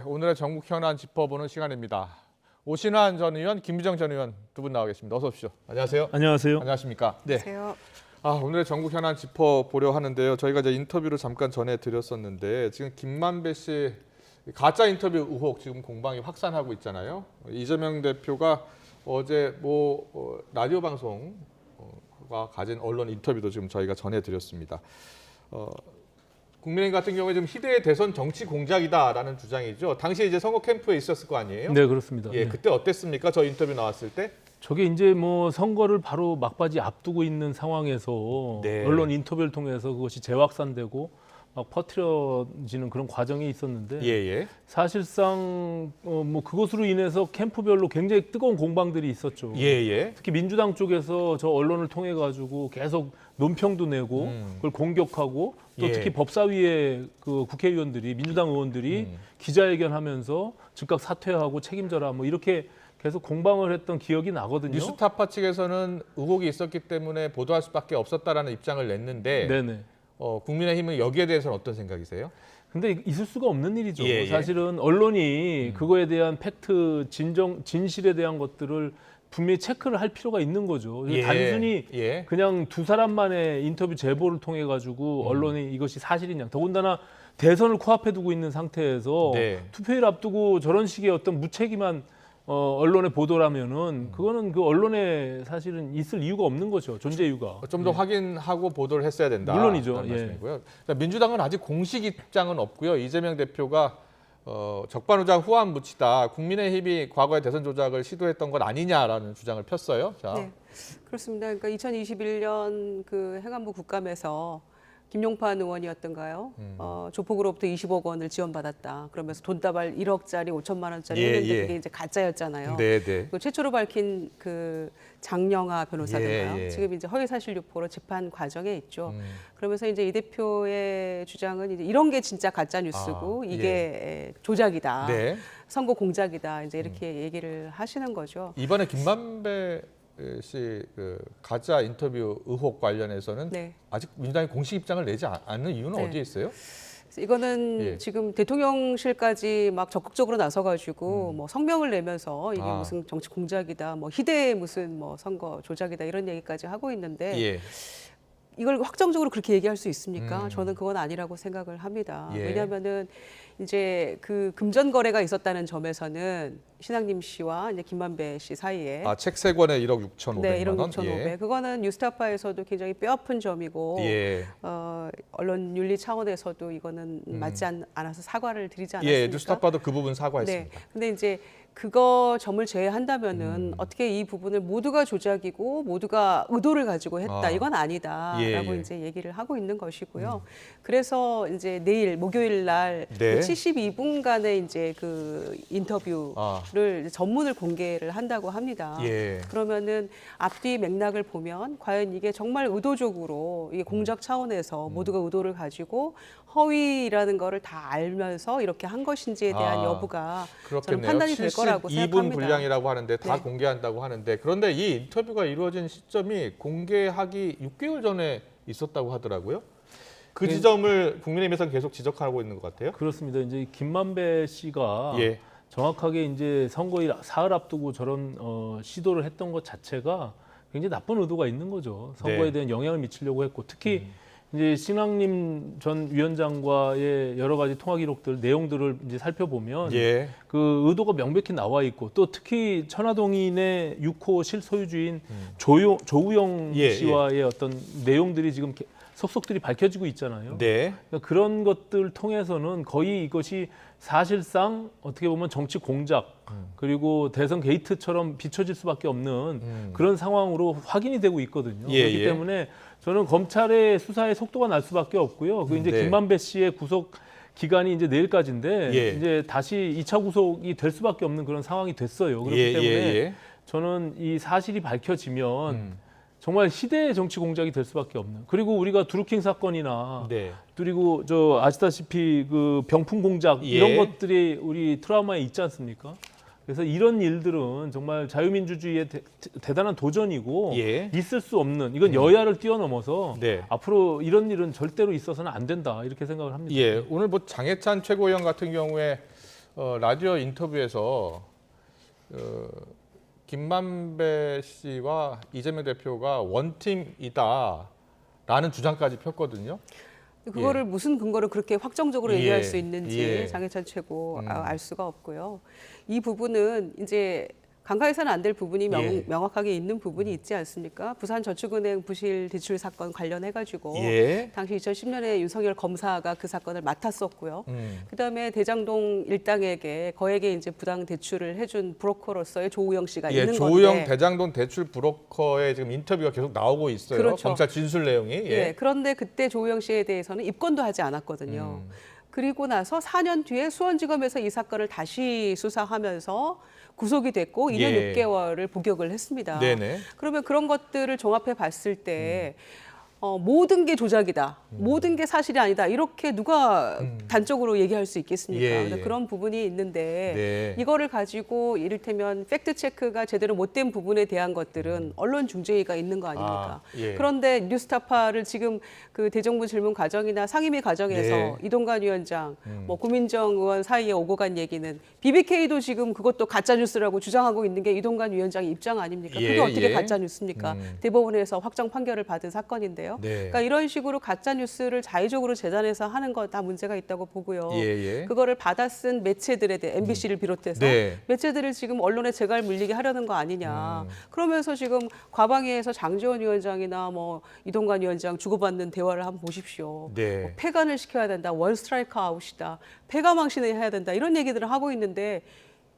오늘의 전국 현안 짚어보는 시간입니다. 오신환 전 의원, 김미정 전 의원 두 분 나와 계십니다. 어서 오십시오. 안녕하세요. 안녕하세요. 안녕하십니까. 네. 안녕하세요. 오늘의 전국 현안 짚어보려 하는데요. 저희가 이제 인터뷰를 잠깐 전해드렸었는데 지금 김만배 씨 가짜 인터뷰 의혹 지금 공방이 확산하고 있잖아요. 이재명 대표가 어제 라디오 방송과 가진 언론 인터뷰도 지금 저희가 전해드렸습니다. 국민의힘 같은 경우에 지금 희대의 대선 정치 공작이다라는 주장이죠. 당시 이제 선거 캠프에 있었을 거 아니에요? 네, 그렇습니다. 예, 그때 어땠습니까? 저 인터뷰 나왔을 때? 저게 이제 선거를 바로 막바지 앞두고 있는 상황에서 네. 언론 인터뷰를 통해서 그것이 재확산되고 막 퍼뜨려지는 그런 과정이 있었는데 예. 사실상 그것으로 인해서 캠프별로 굉장히 뜨거운 공방들이 있었죠. 예. 특히 민주당 쪽에서 저 언론을 통해 가지고 계속 논평도 내고 그걸 공격하고 또 예. 특히 법사위의 그 국회의원들이 민주당 의원들이 기자회견하면서 즉각 사퇴하고 책임져라 이렇게 계속 공방을 했던 기억이 나거든요. 뉴스타파 측에서는 의혹이 있었기 때문에 보도할 수밖에 없었다라는 입장을 냈는데 네네. 국민의힘은 여기에 대해서는 어떤 생각이세요? 근데 있을 수가 없는 일이죠. 예. 사실은 언론이 그거에 대한 팩트, 진실에 대한 것들을 분명히 체크를 할 필요가 있는 거죠. 예. 단순히 예. 그냥 두 사람만의 인터뷰 제보를 통해 가지고 언론이 이것이 사실이냐. 더군다나 대선을 코앞에 두고 있는 상태에서 네. 투표일 앞두고 저런 식의 어떤 무책임한 언론의 보도라면은 그거는 그 언론에 사실은 있을 이유가 없는 거죠. 존재 이유가. 좀 더 확인하고 보도를 했어야 된다. 물론이죠. 말씀이고요. 그러니까 민주당은 아직 공식 입장은 없고요. 이재명 대표가 적반하장 후안 묻히다. 국민의힘이 과거에 대선 조작을 시도했던 것 아니냐라는 주장을 폈어요. 자. 네, 그렇습니다. 그러니까 2021년 그 행안부 국감에서 김용판 의원이었던가요? 조폭으로부터 20억 원을 지원받았다. 그러면서 돈다발 1억짜리 5천만 원짜리 했는데 그게 이제 가짜였잖아요. 네. 최초로 밝힌 그 장영하 변호사인가요? 예. 지금 이제 허위사실 유포로 재판 과정에 있죠. 그러면서 이제 이 대표의 주장은 이제 이런 게 진짜 가짜 뉴스고 이게 조작이다. 네. 선거 공작이다. 이제 이렇게 얘기를 하시는 거죠. 이번에 김만배 씨 그 가짜 인터뷰 의혹 관련해서는 네. 아직 민주당이 공식 입장을 내지 않는 이유는 네. 어디에 있어요? 그래서 이거는 예. 지금 대통령실까지 막 적극적으로 나서가지고 성명을 내면서 이게 무슨 정치 공작이다, 희대의 무슨 선거 조작이다 이런 얘기까지 하고 있는데 예. 이걸 확정적으로 그렇게 얘기할 수 있습니까? 저는 그건 아니라고 생각을 합니다. 예. 왜냐하면은 이제 그 금전 거래가 있었다는 점에서는 신학님 씨와 이제 김만배 씨 사이에 책 3권에 1억 6,500만 네, 1억 원. 6,500. 그거는 뉴스타파에서도 굉장히 뼈아픈 점이고 예. 언론 윤리 차원에서도 이거는 맞지 않아서 사과를 드리지 않았습니까? 예, 뉴스타파도 그 부분 사과했습니다. 네. 근데 이제 그거 점을 제외한다면은 어떻게 이 부분을 모두가 조작이고 모두가 의도를 가지고 했다. 이건 아니다라고 예. 이제 얘기를 하고 있는 것이고요. 그래서 이제 내일 목요일 날 네. 72분간의 이제 그 인터뷰를 전문을 공개를 한다고 합니다. 예. 그러면은 앞뒤 맥락을 보면 과연 이게 정말 의도적으로 이게 공작 차원에서 모두가 의도를 가지고 허위라는 거를 다 알면서 이렇게 한 것인지에 대한 여부가 저는 그렇겠네요. 판단이 될 거라고 72분 생각합니다. 분량이라고 하는데 다 네. 공개한다고 하는데 그런데 이 인터뷰가 이루어진 시점이 공개하기 6개월 전에 있었다고 하더라고요. 그 지점을 국민의힘에서는 계속 지적하고 있는 것 같아요. 그렇습니다. 이제 김만배 씨가 예. 정확하게 이제 선거일 사흘 앞두고 저런 시도를 했던 것 자체가 굉장히 나쁜 의도가 있는 거죠. 선거에 네. 대한 영향을 미치려고 했고 특히 이제 신학님 전 위원장과의 여러 가지 통화 기록들 내용들을 이제 살펴보면 예. 그 의도가 명백히 나와 있고 또 특히 천화동인의 6호 실소유주인 조우영 예, 씨와의 어떤 내용들이 지금 속속들이 밝혀지고 있잖아요. 네. 그러니까 그런 것들 통해서는 거의 이것이 사실상 어떻게 보면 정치 공작 그리고 대선 게이트처럼 비춰질 수밖에 없는 그런 상황으로 확인이 되고 있거든요. 예, 그렇기 예. 때문에 저는 검찰의 수사의 속도가 날 수밖에 없고요. 그 이제 네. 김만배 씨의 구속 기간이 이제 내일까지인데 예. 이제 다시 2차 구속이 될 수밖에 없는 그런 상황이 됐어요. 그렇기 예, 때문에 예. 저는 이 사실이 밝혀지면 정말 시대의 정치 공작이 될 수밖에 없는. 그리고 우리가 드루킹 사건이나 네. 그리고 저 아시다시피 그 병풍 공작 예. 이런 것들이 우리 트라우마에 있지 않습니까? 그래서 이런 일들은 정말 자유민주주의의 대단한 도전이고 예. 있을 수 없는 이건 여야를 뛰어넘어서 네. 앞으로 이런 일은 절대로 있어서는 안 된다 이렇게 생각을 합니다. 예. 오늘 장해찬 최고위원 같은 경우에 라디오 인터뷰에서 김만배 씨와 이재명 대표가 원팀이다라는 주장까지 폈거든요. 그거를 무슨 근거로 그렇게 확정적으로 예. 얘기할 수 있는지 예. 장해찬 최고 알 수가 없고요. 이 부분은 이제 간과해서는 안 될 부분이 예. 명확하게 있는 부분이 있지 않습니까? 부산저축은행 부실 대출 사건 관련해가지고 예. 당시 2010년에 윤석열 검사가 그 사건을 맡았었고요. 그다음에 대장동 일당에게 거액의 이제 부당 대출을 해준 브로커로서의 조우영 씨가 예, 있는 조우영 건데. 대장동 대출 브로커의 지금 인터뷰가 계속 나오고 있어요. 그렇죠. 검찰 진술 내용이. 예. 그런데 그때 조우영 씨에 대해서는 입건도 하지 않았거든요. 그리고 나서 4년 뒤에 수원지검에서 이 사건을 다시 수사하면서 구속이 됐고 2년 예. 6개월을 복역을 했습니다. 네네. 그러면 그런 것들을 종합해 봤을 때 모든 게 조작이다, 모든 게 사실이 아니다 이렇게 누가 단적으로 얘기할 수 있겠습니까? 예, 그래서 예. 그런 부분이 있는데 네. 이거를 가지고 이를테면 팩트 체크가 제대로 못된 부분에 대한 것들은 언론 중재위가 있는 거 아닙니까? 예. 그런데 뉴스타파를 지금 그 대정부 질문 과정이나 상임위 과정에서 네. 이동관 위원장, 뭐 고민정 의원 사이에 오고 간 얘기는 BBK도 지금 그것도 가짜 뉴스라고 주장하고 있는 게 이동관 위원장의 입장 아닙니까? 예, 그게 어떻게 예. 가짜 뉴스입니까? 대법원에서 확정 판결을 받은 사건인데요. 네. 그러니까 이런 식으로 가짜 뉴스를 자의적으로 재단해서 하는 거 다 문제가 있다고 보고요. 예, 예. 그거를 받아 쓴 매체들에 대해 MBC를 비롯해서 네. 매체들을 지금 언론의 재갈 물리게 하려는 거 아니냐. 그러면서 지금 과방위에서 장지원 위원장이나 뭐 이동관 위원장 주고받는 대화를 한번 보십시오. 네. 뭐 폐간을 시켜야 된다. 원 스트라이크 아웃이다. 폐가망신을 해야 된다. 이런 얘기들을 하고 있는데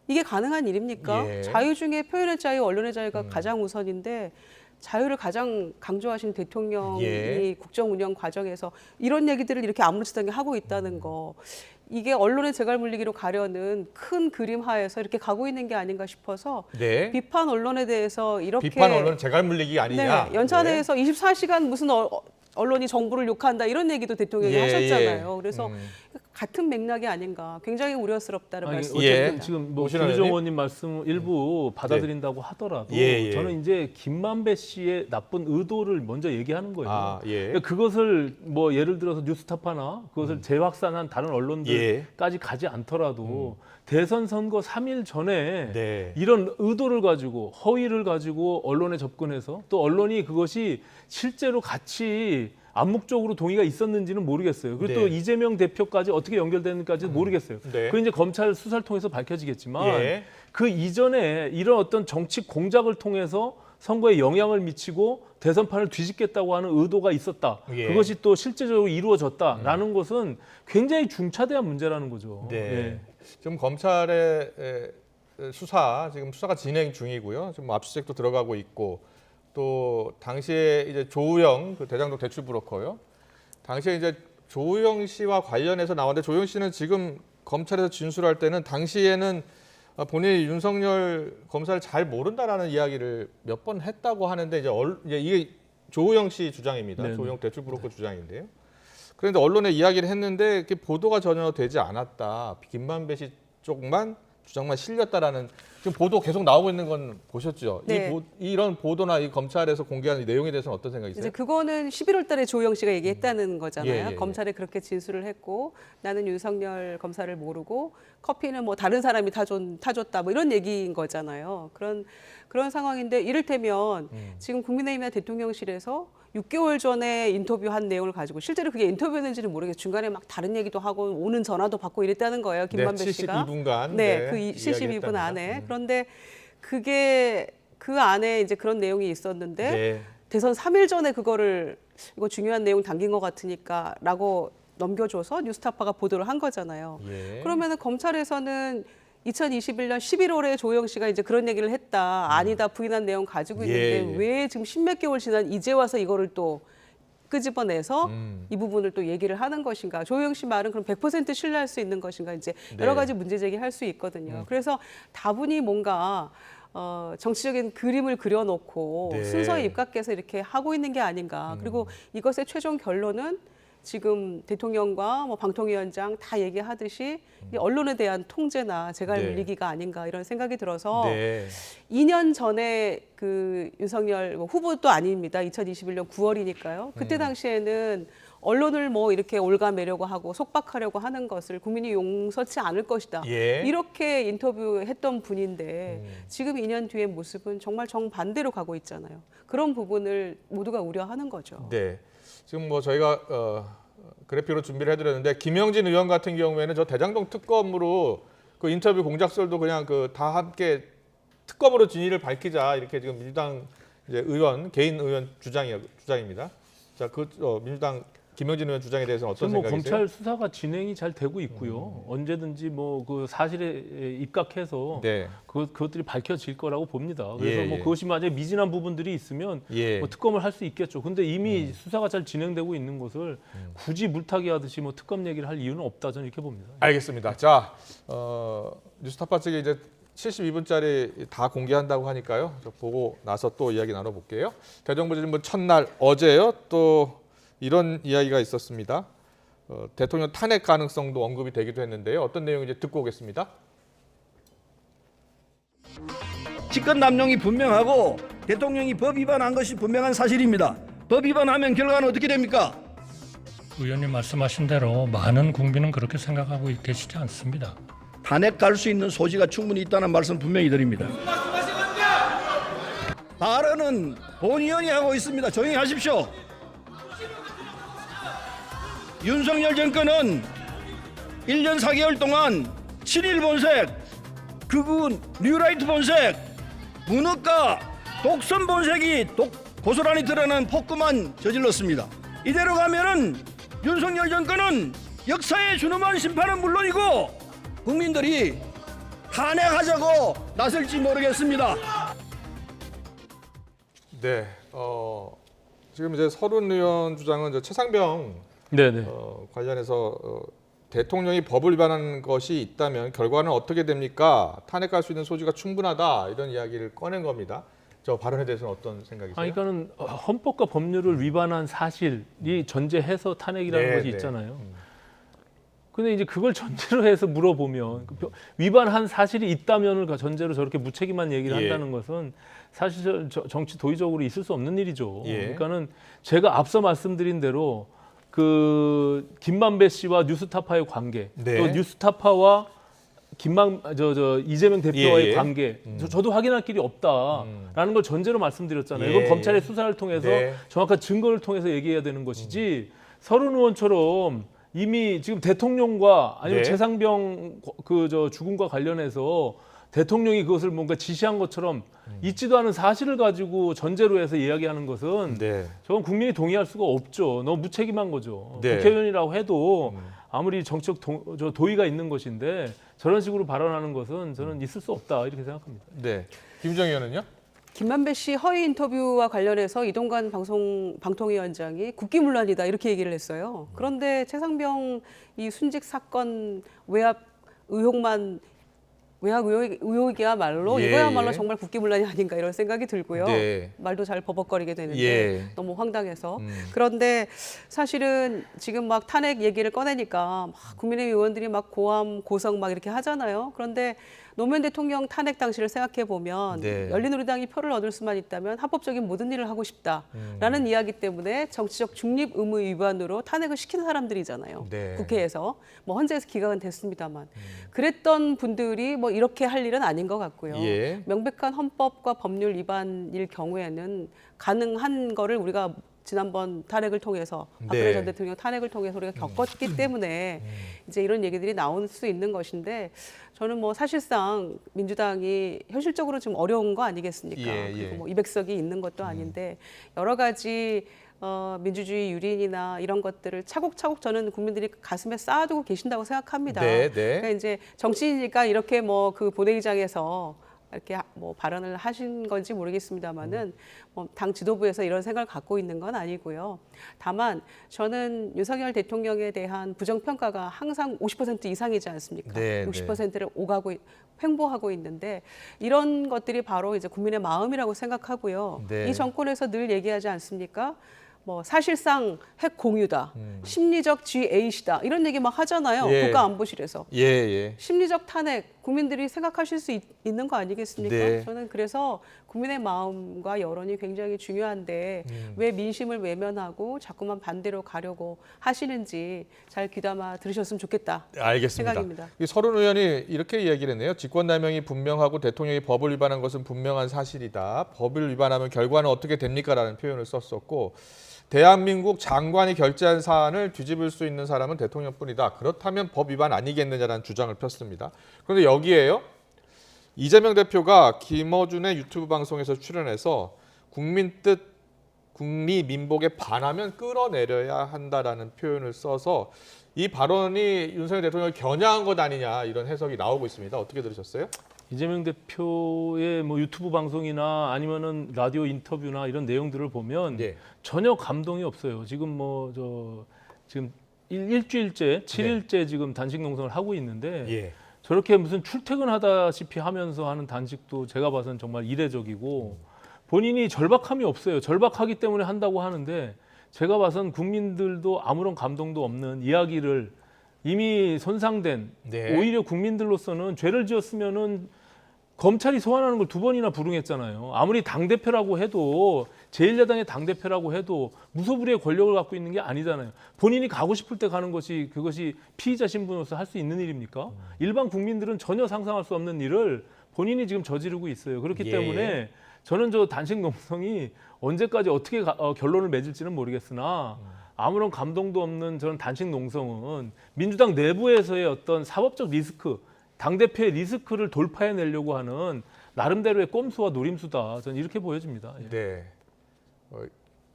이게 가능한 일입니까? 예. 자유 중에 표현의 자유, 언론의 자유가 가장 우선인데 자유를 가장 강조하신 대통령이 예. 국정 운영 과정에서 이런 얘기들을 이렇게 아무렇지도 않게 하고 있다는 거. 이게 언론의 재갈 물리기로 가려는 큰 그림 하에서 이렇게 가고 있는 게 아닌가 싶어서 네. 비판 언론에 대해서 이렇게 비판 언론 재갈 물리기 아니냐. 네, 연찬회에서 24시간 무슨 언론이 정부를 욕한다 이런 얘기도 대통령이 예, 하셨잖아요. 그래서 같은 맥락이 아닌가 굉장히 우려스럽다는 아니, 말씀. 어쨌든 예. 지금 뭐 오신환 김희정 의원님? 의원님 말씀 일부 받아들인다고 하더라도 예, 예. 저는 이제 김만배 씨의 나쁜 의도를 먼저 얘기하는 거예요. 아, 예. 그러니까 그것을 뭐 예를 들어서 뉴스타파나 그것을 재확산한 다른 예. 언론들까지 가지 않더라도 대선 선거 3일 전에 네. 이런 의도를 가지고 허위를 가지고 언론에 접근해서 또 언론이 그것이 실제로 같이 암묵적으로 동의가 있었는지는 모르겠어요. 그리고 또 네. 이재명 대표까지 어떻게 연결되는지까지는 모르겠어요. 네. 그 이제 검찰 수사를 통해서 밝혀지겠지만 예. 그 이전에 이런 어떤 정치 공작을 통해서 선거에 영향을 미치고 대선판을 뒤집겠다고 하는 의도가 있었다. 예. 그것이 또 실제적으로 이루어졌다라는 것은 굉장히 중차대한 문제라는 거죠. 네. 예. 지금 검찰의 지금 수사가 진행 중이고요. 지금 압수수색도 들어가고 있고 또 당시에 이제 조우영 그 대장동 대출 브로커요. 당시에 이제 조우영 씨와 관련해서 나왔는데 조우영 씨는 지금 검찰에서 진술할 때는 당시에는 본인이 윤석열 검사를 잘 모른다라는 이야기를 몇 번 했다고 하는데 이제 이게 조우영 씨 주장입니다. 네네. 조우영 대출 브로커 주장인데요. 그런데 언론에 이야기를 했는데 이렇게 보도가 전혀 되지 않았다. 김만배 씨 쪽만 주장만 실렸다라는 지금 보도 계속 나오고 있는 건 보셨죠? 네. 이런 보도나 이 검찰에서 공개한 이 내용에 대해서는 어떤 생각이세요? 이제 그거는 11월 달에 조영 씨가 얘기했다는 거잖아요. 예, 예, 예. 검찰에 그렇게 진술을 했고 나는 윤석열 검사를 모르고 커피는 뭐 다른 사람이 타줬다 뭐 이런 얘기인 거잖아요. 그런 상황인데 이를테면 지금 국민의힘이나 대통령실에서 6개월 전에 인터뷰한 내용을 가지고 실제로 그게 인터뷰였는지는 모르겠어요. 중간에 막 다른 얘기도 하고 오는 전화도 받고 이랬다는 거예요. 김만배 씨가. 72분간. 네, 그 72분 안에. 그런데 그게 그 안에 이제 그런 내용이 있었는데 네. 대선 3일 전에 그거를 이거 중요한 내용 담긴 것 같으니까라고 넘겨줘서 뉴스타파가 보도를 한 거잖아요. 예. 그러면은 검찰에서는 2021년 11월에 조영 씨가 이제 그런 얘기를 했다. 아니다. 부인한 내용 가지고 있는데 예. 왜 지금 십몇 개월 지난 이제 와서 이거를 또 끄집어내서 이 부분을 또 얘기를 하는 것인가. 조영 씨 말은 그럼 100% 신뢰할 수 있는 것인가. 이제 여러 네. 가지 문제 제기할 수 있거든요. 그래서 다분히 뭔가 정치적인 그림을 그려놓고 네. 순서에 입각해서 이렇게 하고 있는 게 아닌가. 그리고 이것의 최종 결론은 지금 대통령과 뭐 방통위원장 다 얘기하듯이 이 언론에 대한 통제나 재갈 네. 물리기가 아닌가 이런 생각이 들어서 네. 2년 전에 그 윤석열 후보도 아닙니다. 2021년 9월이니까요. 그때 당시에는 언론을 뭐 이렇게 올가매려고 하고 속박하려고 하는 것을 국민이 용서치 않을 것이다. 예. 이렇게 인터뷰했던 분인데 지금 2년 뒤의 모습은 정말 정반대로 가고 있잖아요. 그런 부분을 모두가 우려하는 거죠. 네. 지금 뭐 저희가 그래픽으로 준비를 해드렸는데 김영진 의원 같은 경우에는 저 대장동 특검으로 그 인터뷰 공작설도 그냥 그 다 함께 특검으로 진위를 밝히자 이렇게 지금 민주당 이제 의원 개인 의원 주장입니다. 자, 그 민주당 김영진 의원 주장에 대해서는 어떤 지금 뭐 생각이세요? 검찰 수사가 진행이 잘 되고 있고요. 언제든지 뭐 그 사실에 입각해서 네. 그것들이 밝혀질 거라고 봅니다. 그래서 예, 뭐 예. 그것이 만약에 미진한 부분들이 있으면 예. 뭐 특검을 할 수 있겠죠. 근데 이미 수사가 잘 진행되고 있는 것을 굳이 물타기 하듯이 뭐 특검 얘기를 할 이유는 없다 저는 이렇게 봅니다. 알겠습니다. 자, 뉴스타파 측에 이제 72분짜리 다 공개한다고 하니까요. 저 보고 나서 또 이야기 나눠볼게요. 대정부질문 첫날 어제요. 또 이런 이야기가 있었습니다. 대통령 탄핵 가능성도 언급이 되기도 했는데요. 어떤 내용인지 듣고 오겠습니다. 직권 남용이 분명하고 대통령이 법 위반한 것이 분명한 사실입니다. 법 위반하면 결과는 어떻게 됩니까? 의원님 말씀하신 대로 많은 국민은 그렇게 생각하고 계시지 않습니다. 탄핵 갈 수 있는 소지가 충분히 있다는 말씀 분명히 드립니다. 발언은 본의원이 하고 있습니다. 조용히 하십시오. 윤석열 정권은 1년 4개월 동안 7일 본색, 극우 뉴라이트 본색, 문학과 독선 본색이 고스란히 드러난 폭구만 저질렀습니다. 이대로 가면은 윤석열 정권은 역사의 준엄한 심판은 물론이고 국민들이 탄핵하자고 나설지 모르겠습니다. 네, 지금 이제 서른 의원 주장은 이제 최상병 네네. 관련해서 대통령이 법을 위반한 것이 있다면 결과는 어떻게 됩니까? 탄핵할 수 있는 소지가 충분하다 이런 이야기를 꺼낸 겁니다. 저 발언에 대해서는 어떤 생각이세요? 그러니까는 헌법과 법률을 위반한 사실이 전제해서 탄핵이라는 네, 것이 네. 있잖아요. 근데 이제 그걸 전제로 해서 물어보면 위반한 사실이 있다면을 전제로 저렇게 무책임한 얘기를 예. 한다는 것은 사실 정치 도의적으로 있을 수 없는 일이죠. 예. 그러니까는 제가 앞서 말씀드린 대로 그 김만배 씨와 뉴스타파의 관계, 네. 또 뉴스타파와 이재명 대표와의 예, 예. 관계, 저도 확인할 길이 없다라는 걸 전제로 말씀드렸잖아요. 예. 이건 검찰의 수사를 통해서 네. 정확한 증거를 통해서 얘기해야 되는 것이지 서른 의원처럼 이미 지금 대통령과 아니면 네. 최상병 죽음과 관련해서 대통령이 그것을 뭔가 지시한 것처럼 있지도 않은 사실을 가지고 전제로 해서 이야기하는 것은 네. 저건 국민이 동의할 수가 없죠. 너무 무책임한 거죠. 네. 국회의원이라고 해도 아무리 정치적 도의가 있는 것인데 저런 식으로 발언하는 것은 저는 있을 수 없다 이렇게 생각합니다. 네. 김정희 의원은요? 김만배 씨 허위 인터뷰와 관련해서 이동관 방통위원장이 국기문란이다 이렇게 얘기를 했어요. 그런데 최상병 이 순직 사건 외압 의혹이야말로 예, 이거야말로 예. 정말 국기문란이 아닌가 이런 생각이 들고요. 네. 말도 잘 버벅거리게 되는데 예. 너무 황당해서. 그런데 사실은 지금 막 탄핵 얘기를 꺼내니까 막 국민의힘 의원들이 막 고함 고성 막 이렇게 하잖아요. 그런데 노무현 대통령 탄핵 당시를 생각해 보면 네. 열린우리당이 표를 얻을 수만 있다면 합법적인 모든 일을 하고 싶다라는 이야기 때문에 정치적 중립 의무 위반으로 탄핵을 시킨 사람들이잖아요. 네. 국회에서 뭐 헌재에서 기각은 됐습니다만 그랬던 분들이 뭐 이렇게 할 일은 아닌 것 같고요. 예. 명백한 헌법과 법률 위반일 경우에는 가능한 거를 우리가 지난번 탄핵을 통해서 박근혜 네. 전 대통령 탄핵을 통해서 우리가 겪었기 때문에 이제 이런 얘기들이 나올 수 있는 것인데 저는 뭐 사실상 민주당이 현실적으로 좀 어려운 거 아니겠습니까? 예, 예. 그리고 뭐 200석이 있는 것도 아닌데 여러 가지 민주주의 유린이나 이런 것들을 차곡차곡 저는 국민들이 가슴에 쌓아두고 계신다고 생각합니다. 네, 네. 그러니까 이제 정치인이니까 이렇게 뭐 그 본회의장에서 이렇게 뭐 발언을 하신 건지 모르겠습니다만은 뭐 당 지도부에서 이런 생각을 갖고 있는 건 아니고요. 다만 저는 윤석열 대통령에 대한 부정 평가가 항상 50% 이상이지 않습니까? 네, 60%를 횡보하고 있는데 이런 것들이 바로 이제 국민의 마음이라고 생각하고요. 네. 이 정권에서 늘 얘기하지 않습니까? 뭐 사실상 핵 공유다, 심리적 GA시다 이런 얘기 막 하잖아요. 예. 국가안보실에서 예, 예. 심리적 탄핵. 국민들이 생각하실 수 있는 거 아니겠습니까? 네. 저는 그래서 국민의 마음과 여론이 굉장히 중요한데 왜 민심을 외면하고 자꾸만 반대로 가려고 하시는지 잘 귀담아 들으셨으면 좋겠다. 알겠습니다. 생각입니다. 이 서른 의원이 이렇게 이야기를 했네요. 직권남용이 분명하고 대통령이 법을 위반한 것은 분명한 사실이다. 법을 위반하면 결과는 어떻게 됩니까라는 표현을 썼었고 대한민국 장관이 결재한 사안을 뒤집을 수 있는 사람은 대통령뿐이다. 그렇다면 법 위반 아니겠느냐라는 주장을 폈습니다. 그런데 여기에요. 이재명 대표가 김어준의 유튜브 방송에서 출연해서 국민 뜻 국리 민복에 반하면 끌어내려야 한다라는 표현을 써서 이 발언이 윤석열 대통령을 겨냥한 것 아니냐 이런 해석이 나오고 있습니다. 어떻게 들으셨어요? 이재명 대표의 뭐 유튜브 방송이나 아니면은 라디오 인터뷰나 이런 내용들을 보면 예. 전혀 감동이 없어요. 지금 지금 일주일째, 7일째 지금 단식 농성을 하고 있는데 예. 저렇게 무슨 출퇴근하다시피 하면서 하는 단식도 제가 봐서는 정말 이례적이고 본인이 절박함이 없어요. 절박하기 때문에 한다고 하는데 제가 봐서는 국민들도 아무런 감동도 없는 이야기를 이미 손상된 네. 오히려 국민들로서는 죄를 지었으면은 검찰이 소환하는 걸 2번이나 불응했잖아요. 아무리 당대표라고 해도 제1야당의 당대표라고 해도 무소불위의 권력을 갖고 있는 게 아니잖아요. 본인이 가고 싶을 때 가는 것이 그것이 피의자 신분으로서 할 수 있는 일입니까? 일반 국민들은 전혀 상상할 수 없는 일을 본인이 지금 저지르고 있어요. 그렇기 예. 때문에 저는 저 단식 농성이 언제까지 어떻게 결론을 맺을지는 모르겠으나 아무런 감동도 없는 저는 단식 농성은 민주당 내부에서의 어떤 사법적 리스크, 당대표의 리스크를 돌파해내려고 하는 나름대로의 꼼수와 노림수다. 저는 이렇게 보여집니다. 예. 네.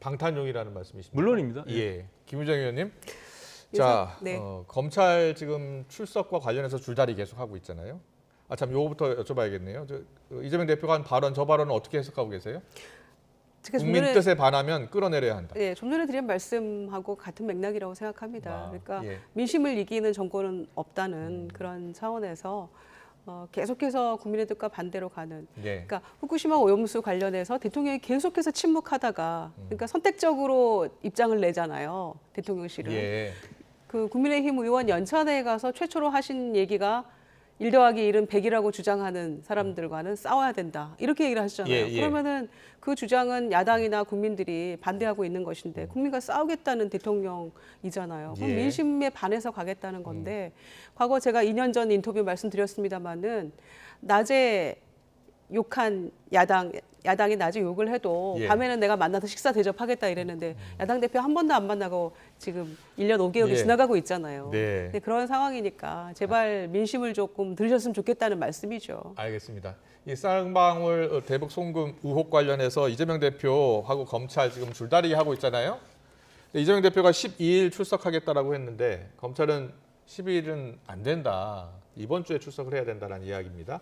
방탄용이라는 말씀이십니까? 물론입니다. 예. 김유정 의원님. 자, 네. 검찰 지금 출석과 관련해서 줄다리 계속 하고 있잖아요. 참 요거부터 여쭤봐야겠네요. 이재명 대표가 한 발언, 저 발언은 어떻게 해석하고 계세요? 제가 국민 뜻에 반하면 끌어내려야 한다. 예, 좀 전에 드린 말씀하고 같은 맥락이라고 생각합니다. 그러니까 예. 민심을 이기는 정권은 없다는 그런 차원에서 계속해서 국민의 뜻과 반대로 가는. 예. 그러니까 후쿠시마 오염수 관련해서 대통령이 계속해서 침묵하다가, 그러니까 선택적으로 입장을 내잖아요, 대통령실은. 예. 그 국민의힘 의원 연찬회에 가서 최초로 하신 얘기가 1 더하기 1은 100이라고 주장하는 사람들과는 싸워야 된다. 이렇게 얘기를 하시잖아요. 예, 예. 그러면은 그 주장은 야당이나 국민들이 반대하고 있는 것인데 국민과 싸우겠다는 대통령이잖아요. 그럼 예. 민심에 반해서 가겠다는 건데 과거 제가 2년 전 인터뷰 말씀드렸습니다마는 낮에 욕한 야당이 낮에 욕을 해도 예. 밤에는 내가 만나서 식사 대접하겠다 이랬는데 야당 대표 한 번도 안 만나고 지금 1년 5개월이 예. 지나가고 있잖아요. 네. 근데 그런 상황이니까 제발 민심을 조금 들으셨으면 좋겠다는 말씀이죠. 알겠습니다. 이 쌍방울 대북 송금 의혹 관련해서 이재명 대표하고 검찰 지금 줄다리기 하고 있잖아요. 이재명 대표가 12일 출석하겠다라고 했는데 검찰은 12일은 안 된다. 이번 주에 출석을 해야 된다는 이야기입니다.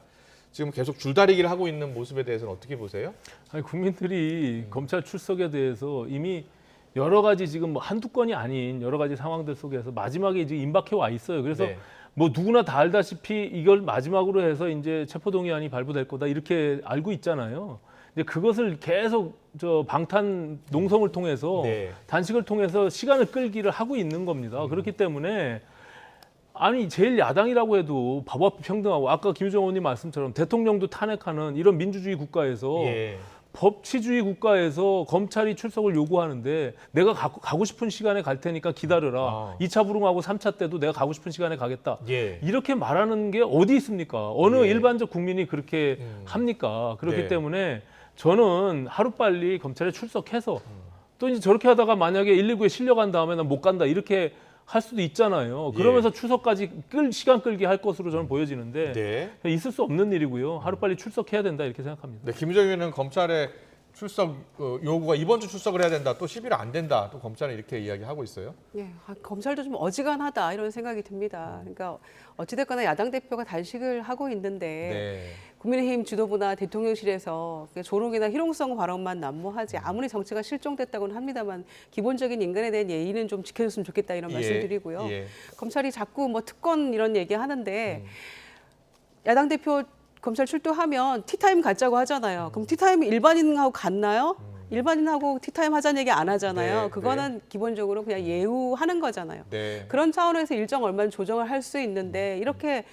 지금 계속 줄다리기를 하고 있는 모습에 대해서는 어떻게 보세요? 아니, 국민들이 검찰 출석에 대해서 이미 여러 가지 지금 뭐 한두 건이 아닌 여러 가지 상황들 속에서 마지막에 지금 임박해 와 있어요. 그래서 네. 뭐 누구나 다 알다시피 이걸 마지막으로 해서 이제 체포동의안이 발부될 거다 이렇게 알고 있잖아요. 근데 그것을 계속 저 방탄 농성을 통해서 네. 단식을 통해서 시간을 끌기를 하고 있는 겁니다. 그렇기 때문에 아니 제일 야당이라고 해도 법 앞에 평등하고 아까 김유정 의원님 말씀처럼 대통령도 탄핵하는 이런 민주주의 국가에서 예. 법치주의 국가에서 검찰이 출석을 요구하는데 내가 가고 싶은 시간에 갈 테니까 기다려라. 2차 불응하고 3차 때도 내가 가고 싶은 시간에 가겠다. 예. 이렇게 말하는 게 어디 있습니까? 어느 예. 일반적 국민이 그렇게 합니까? 그렇기 네. 때문에 저는 하루빨리 검찰에 출석해서 또 이제 저렇게 하다가 만약에 119에 실려간 다음에 난 못 간다 이렇게 할 수도 있잖아요. 그러면서 추석까지 시간 끌기 할 것으로 저는 보여지는데 네. 있을 수 없는 일이고요. 하루빨리 출석해야 된다 이렇게 생각합니다. 네, 김유정 의원은 검찰의 출석 요구가 이번 주 출석을 해야 된다. 또 10일 안 된다. 또 검찰은 이렇게 이야기하고 있어요. 예, 검찰도 좀 어지간하다 이런 생각이 듭니다. 그러니까 어찌됐거나 야당 대표가 단식을 하고 있는데 네. 국민의힘 지도부나 대통령실에서 조롱이나 희롱성 발언만 난무하지 아무리 정치가 실종됐다고는 합니다만 기본적인 인간에 대한 예의는 좀 지켜줬으면 좋겠다 이런 말씀드리고요. 예. 검찰이 자꾸 뭐 특권 이런 얘기 하는데 야당 대표 검찰 출두하면 티타임 갖자고 하잖아요. 그럼 티타임 일반인하고 같나요? 일반인하고 티타임 하자는 얘기 안 하잖아요. 네, 그거는 기본적으로 그냥 예우하는 거잖아요. 네. 그런 차원에서 일정 얼마는 조정을 할 수 있는데 이렇게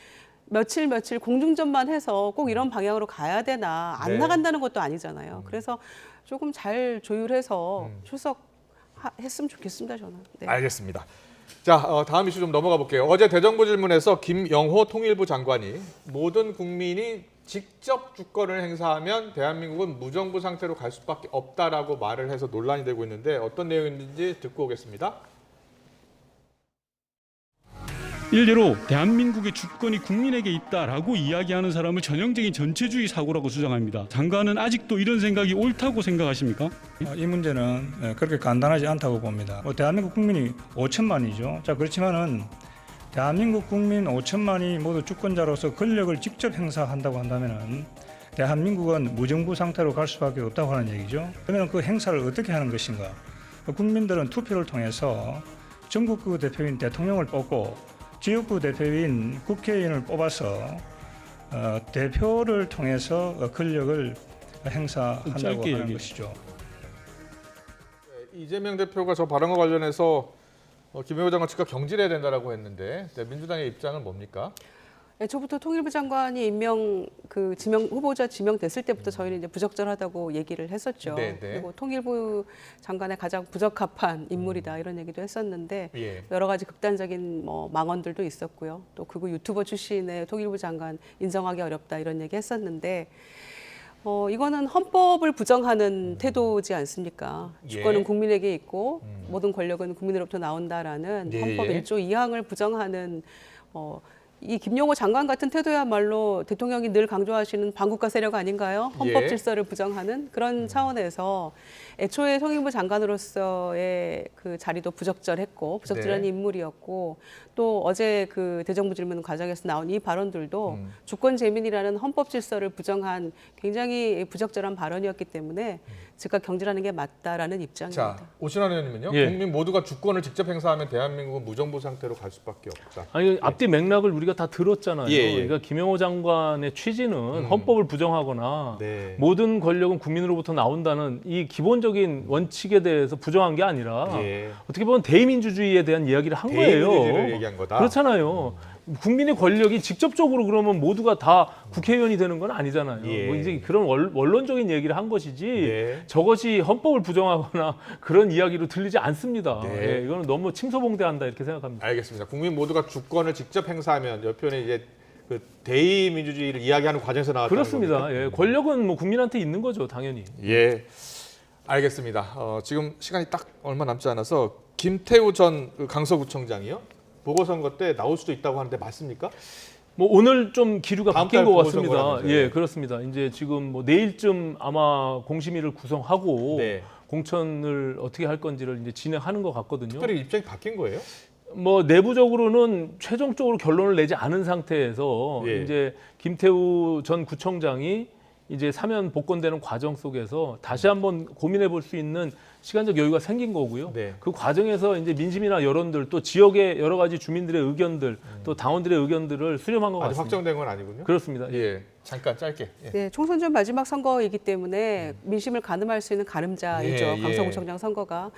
며칠 공중전만 해서 꼭 이런 방향으로 가야 되나 안 네. 나간다는 것도 아니잖아요. 그래서 조금 잘 조율해서 출석했으면 좋겠습니다. 저는. 네. 알겠습니다. 자, 다음 이슈 좀 넘어가 볼게요. 어제 대정부 질문에서 김영호 통일부 장관이 모든 국민이 직접 주권을 행사하면 대한민국은 무정부 상태로 갈 수밖에 없다라고 말을 해서 논란이 되고 있는데 어떤 내용인지 듣고 오겠습니다. 일례로 대한민국의 주권이 국민에게 있다라고 이야기하는 사람을 전형적인 전체주의 사고라고 주장합니다. 장관은 아직도 이런 생각이 옳다고 생각하십니까? 이 문제는 그렇게 간단하지 않다고 봅니다. 대한민국 국민이 5천만이죠. 자, 그렇지만은 대한민국 국민 5천만이 모두 주권자로서 권력을 직접 행사한다고 한다면은 대한민국은 무정부 상태로 갈 수밖에 없다고 하는 얘기죠. 그러면 그 행사를 어떻게 하는 것인가? 국민들은 투표를 통해서 전국구 대표인 대통령을 뽑고 지역구 대표인 국회의원을 뽑아서 대표를 통해서 권력을 행사한다고 짧게 하는 얘기해 것이죠. 이재명 대표가 저 발언과 관련해서 김영호 장관 즉각 경질해야 된다라고 했는데 민주당의 입장은 뭡니까? 애초부터 통일부 장관이 지명 후보자 지명됐을 때부터 저희는 이제 부적절하다고 얘기를 했었죠. 네, 네. 그리고 통일부 장관의 가장 부적합한 인물이다 이런 얘기도 했었는데 예. 여러 가지 극단적인 망언들도 있었고요. 또 그거 유튜버 출신의 통일부 장관 인정하기 어렵다 이런 얘기 했었는데 이거는 헌법을 부정하는 태도지 않습니까? 예. 주권은 국민에게 있고 모든 권력은 국민으로부터 나온다라는 예, 헌법 예. 1조 2항을 부정하는 이 김용호 장관 같은 태도야말로 대통령이 늘 강조하시는 반국가 세력 아닌가요? 헌법 예. 질서를 부정하는 그런 차원에서 애초에 통일부 장관으로서의 그 자리도 부적절했고 부적절한 네. 인물이었고 또 어제 그 대정부 질문 과정에서 나온 이 발언들도 주권 재민이라는 헌법 질서를 부정한 굉장히 부적절한 발언이었기 때문에 즉각 경질하는 게 맞다라는 입장입니다. 자, 오신환 의원님은요. 예. 국민 모두가 주권을 직접 행사하면 대한민국은 무정부 상태로 갈 수밖에 없다. 아니 앞뒤 맥락을 우리가 다 들었잖아요. 예, 예. 그러니까 김영호 장관의 취지는 헌법을 부정하거나 네. 모든 권력은 국민으로부터 나온다는 이 기본적인 원칙에 대해서 부정한 게 아니라 예. 어떻게 보면 대의민주주의에 대한 이야기를 한 거예요. 대의민주주의를 얘기한 거다. 그렇잖아요. 국민의 권력이 직접적으로 그러면 모두가 다 국회의원이 되는 건 아니잖아요. 예. 뭐 이제 그런 원론적인 얘기를 한 것이지 네. 저것이 헌법을 부정하거나 그런 이야기로 들리지 않습니다. 네. 예, 이거는 너무 침소봉대한다 이렇게 생각합니다. 알겠습니다. 국민 모두가 주권을 직접 행사하면 옆편에 이제 그 대의민주주의를 이야기하는 과정에서 나왔다는 그렇습니다. 겁니까? 예, 권력은 뭐 국민한테 있는 거죠, 당연히. 예, 알겠습니다. 지금 시간이 딱 얼마 남지 않아서 김태우 전 강서구청장이요. 보궐선거 때 나올 수도 있다고 하는데 맞습니까? 뭐 오늘 좀 기류가 다음 바뀐 달 것 보궐선거라면서요. 같습니다. 예, 그렇습니다. 이제 지금 뭐 내일쯤 아마 공심위를 구성하고 네. 공천을 어떻게 할 건지를 이제 진행하는 것 같거든요. 특별히 입장이 바뀐 거예요? 뭐 내부적으로는 최종적으로 결론을 내지 않은 상태에서 예. 이제 김태우 전 구청장이 이제 사면 복권되는 과정 속에서 다시 한번 고민해 볼 수 있는 시간적 여유가 생긴 거고요. 네. 그 과정에서 이제 민심이나 여론들 또 지역의 여러 가지 주민들의 의견들 또 당원들의 의견들을 수렴한 것 아직 같습니다. 확정된 건 아니군요. 그렇습니다. 예. 예, 잠깐 짧게. 예. 네, 총선 전 마지막 선거이기 때문에 민심을 가늠할 수 있는 가늠자이죠. 예, 예. 강서구청장 선거가.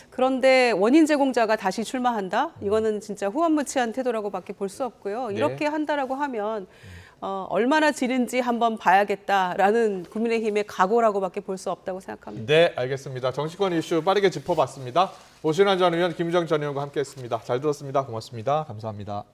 그런데 원인 제공자가 다시 출마한다? 이거는 진짜 후한무치한 태도라고밖에 볼 수 없고요. 네. 이렇게 한다라고 하면 얼마나 지른지 한번 봐야겠다라는 국민의힘의 각오라고밖에 볼 수 없다고 생각합니다. 네, 알겠습니다. 정치권 이슈 빠르게 짚어봤습니다. 오신환 전 의원, 김유정 전 의원과 함께했습니다. 잘 들었습니다. 고맙습니다. 감사합니다.